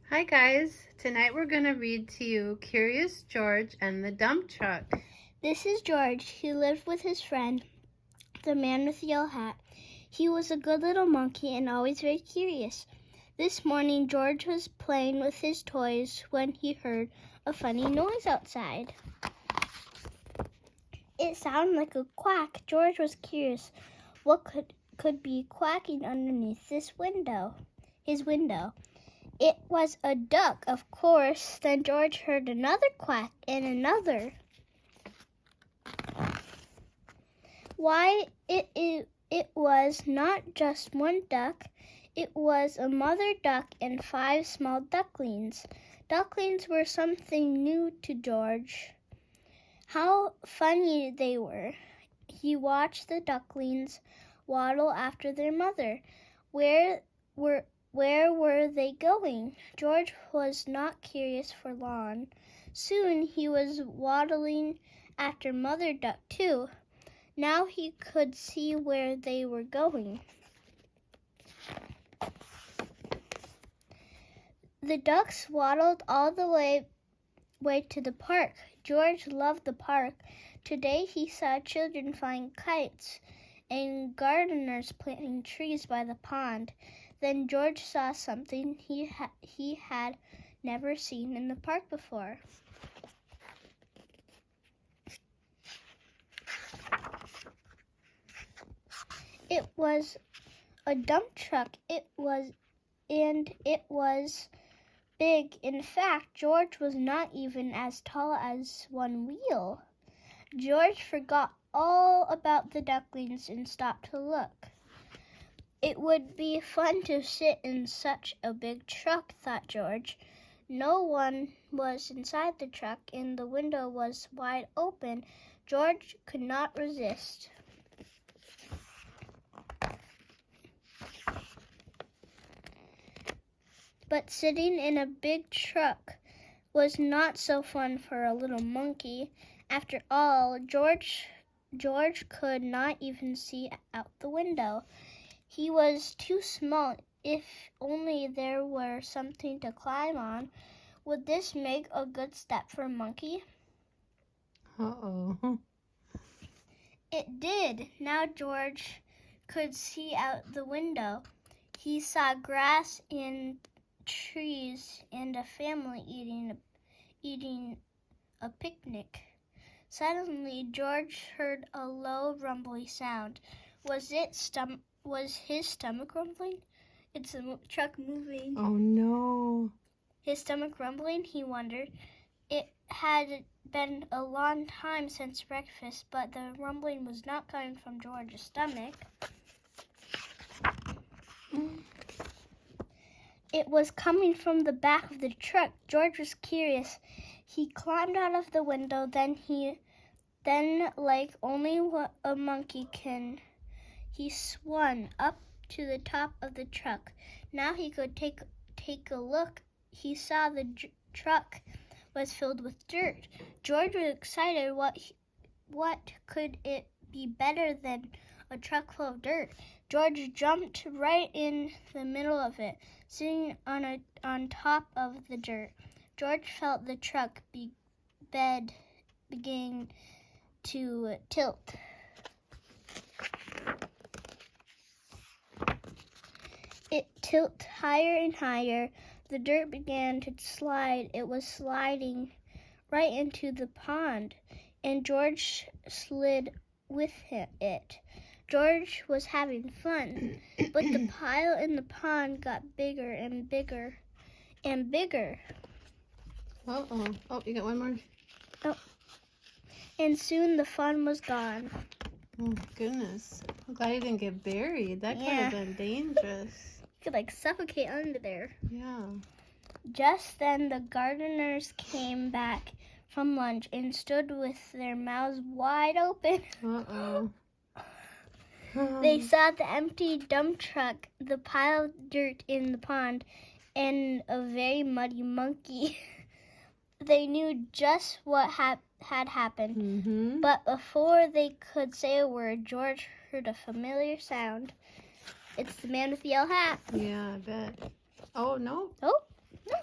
Hi guys, tonight we're going to read to you Curious George and the Dump Truck. This is George. He lived with his friend, the man with the yellow hat. He was a good little monkey and always very curious. This morning, George was playing with his toys when he heard a funny noise outside. It sounded like a quack. George was curious. What could be quacking underneath his window? It was a duck, of course. Then George heard another quack and another. Why, it was not just one duck. It was a mother duck and 5 small ducklings. Ducklings were something new to George. How funny they were. He watched the ducklings waddle after their mother. Where were they going? George was not curious for long. Soon he was waddling after Mother Duck too. Now he could see where they were going. The ducks waddled all the way to the park. George loved the park. Today he saw children flying kites and gardeners planting trees by the pond. Then George saw something he had never seen in the park before. It was a dump truck. It was big. In fact, George was not even as tall as one wheel. George forgot all about the ducklings and stopped to look. It would be fun to sit in such a big truck, thought George. No one was inside the truck and the window was wide open. George could not resist. But sitting in a big truck was not so fun for a little monkey. After all, George could not even see out the window. He was too small. If only there were something to climb on. Would this make a good step for a monkey? Uh-oh. It did. Now George could see out the window. He saw grass and trees and a family eating a picnic. Suddenly, George heard a low, rumbly sound. Was his stomach rumbling? It's a truck moving. Oh no. His stomach rumbling, he wondered. It had been a long time since breakfast, but the rumbling was not coming from George's stomach. It was coming from the back of the truck. George was curious. He climbed out of the window. Then, like only what a monkey can, he swung up to the top of the truck. Now he could take a look. He saw the truck was filled with dirt. George was excited. What could it be better than a truck full of dirt? George jumped right in the middle of it, sitting on top of the dirt. George felt the truck bed beginning to tilt. It tilted higher and higher. The dirt began to slide. It was sliding right into the pond, and George slid with it. George was having fun, but the pile in the pond got bigger and bigger and bigger. Uh-oh. Oh, you got one more? Oh. And soon the fun was gone. Oh, goodness. I'm glad you didn't get buried. That could Yeah. have been dangerous. You could suffocate under there. Yeah. Just then the gardeners came back from lunch and stood with their mouths wide open. Uh-oh. They saw the empty dump truck, the pile of dirt in the pond, and a very muddy monkey. They knew just what had happened. Mm-hmm. But before they could say a word, George heard a familiar sound. It's the man with the yellow hat. Yeah, I bet. Oh, no. Oh, no.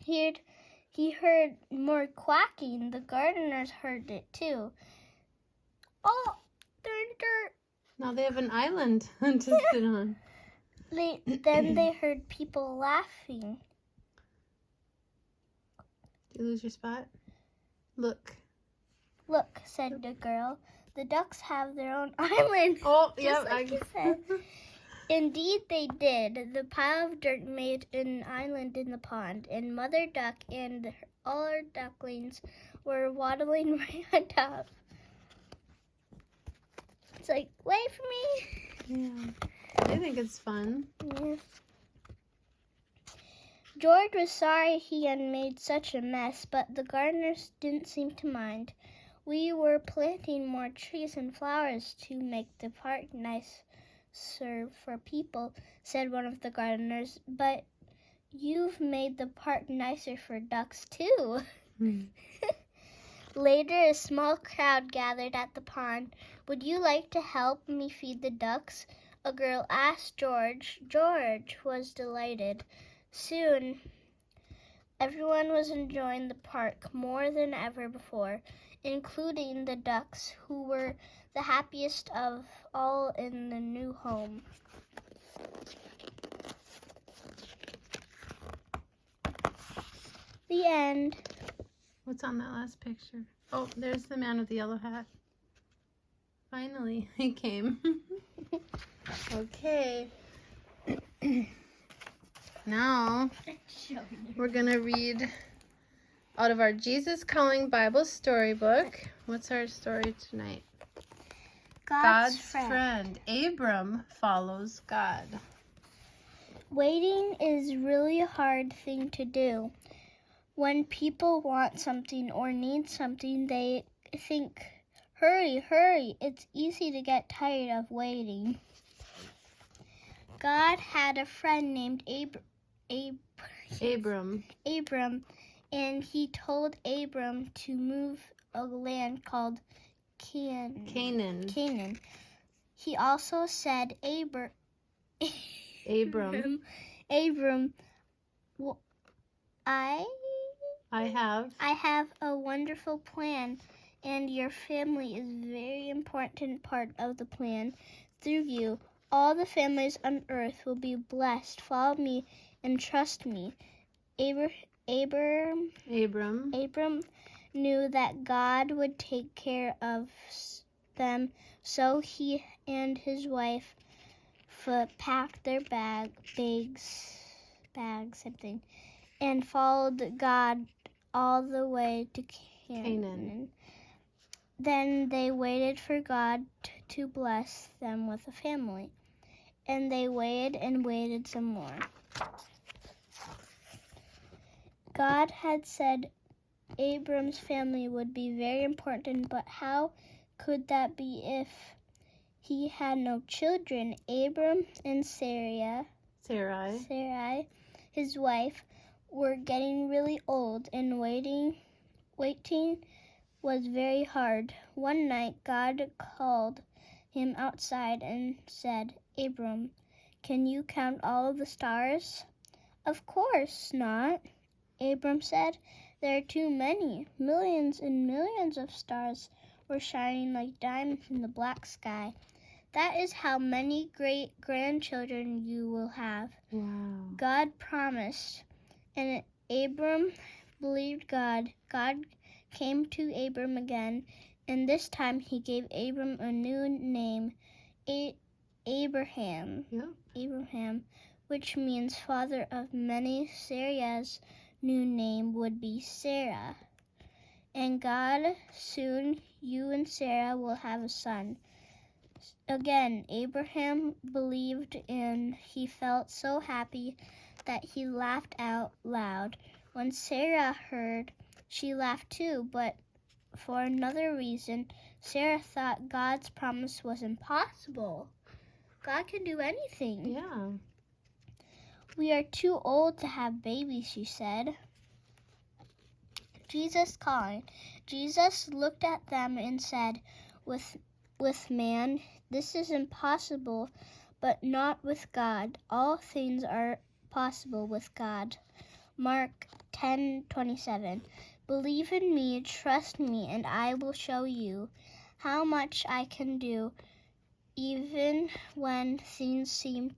He heard more quacking. The gardeners heard it too. Oh, they're in dirt. Now they have an island to sit on. Then they heard people laughing. Did you lose your spot? Look. Look, said the girl. The ducks have their own island. Oh, Just yeah. like you said. Indeed, they did. The pile of dirt made an island in the pond, and Mother Duck and all her ducklings were waddling right on top. It's like, wait for me. Yeah. I think it's fun. Yeah. George was sorry he had made such a mess, but the gardeners didn't seem to mind. We were planting more trees and flowers to make the park nicer for people, said one of the gardeners, but you've made the park nicer for ducks too. Later, a small crowd gathered at the pond. Would you like to help me feed the ducks? A girl asked George. George was delighted. Soon, everyone was enjoying the park more than ever before, including the ducks, who were the happiest of all in the new home. The end. What's on that last picture? Oh, there's the man with the yellow hat. Finally, he came. Okay. Now, we're going to read out of our Jesus Calling Bible Storybook. What's our story tonight? God's friend. Abram follows God. Waiting is really a hard thing to do. When people want something or need something, they think, hurry, hurry. It's easy to get tired of waiting. God had a friend named Abram. And he told Abram to move a land called Canaan. He also said, Abram. Well, I have a wonderful plan, and your family is a very important part of the plan. Through you, all the families on earth will be blessed. Follow me and trust me. Abram knew that God would take care of them, so he and his wife packed their bags, and followed God all the way to Canaan. Then they waited for God to bless them with a family. And they waited and waited some more. God had said Abram's family would be very important, but how could that be if he had no children? Abram and Sarai, his wife, were getting really old, and waiting was very hard. One night, God called him outside and said, Abram, can you count all of the stars? Of course not, Abram said. There are too many. Millions and millions of stars were shining like diamonds in the black sky. That is how many great-grandchildren you will have. Wow. God promised, and Abram believed God. God came to Abram again, and this time he gave Abram a new name, Abraham. Yep. Abraham, which means father of many. Sarah's new name would be Sarah. And God, soon you and Sarah will have a son. Again, Abraham believed, and he felt so happy that he laughed out loud. When Sarah heard, she laughed too, but for another reason. Sarah thought God's promise was impossible. God can do anything. Yeah. We are too old to have babies, she said. Jesus calling. Jesus looked at them and said, with man, this is impossible, but not with God. All things are possible with God. Mark 10:27. Believe in me, trust me, and I will show you how much I can do, even when things seem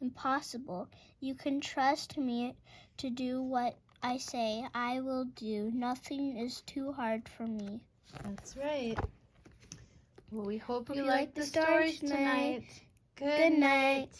impossible. You can trust me to do what I say I will do. Nothing is too hard for me. That's right. Well, we hope you you like the stories tonight. Good night.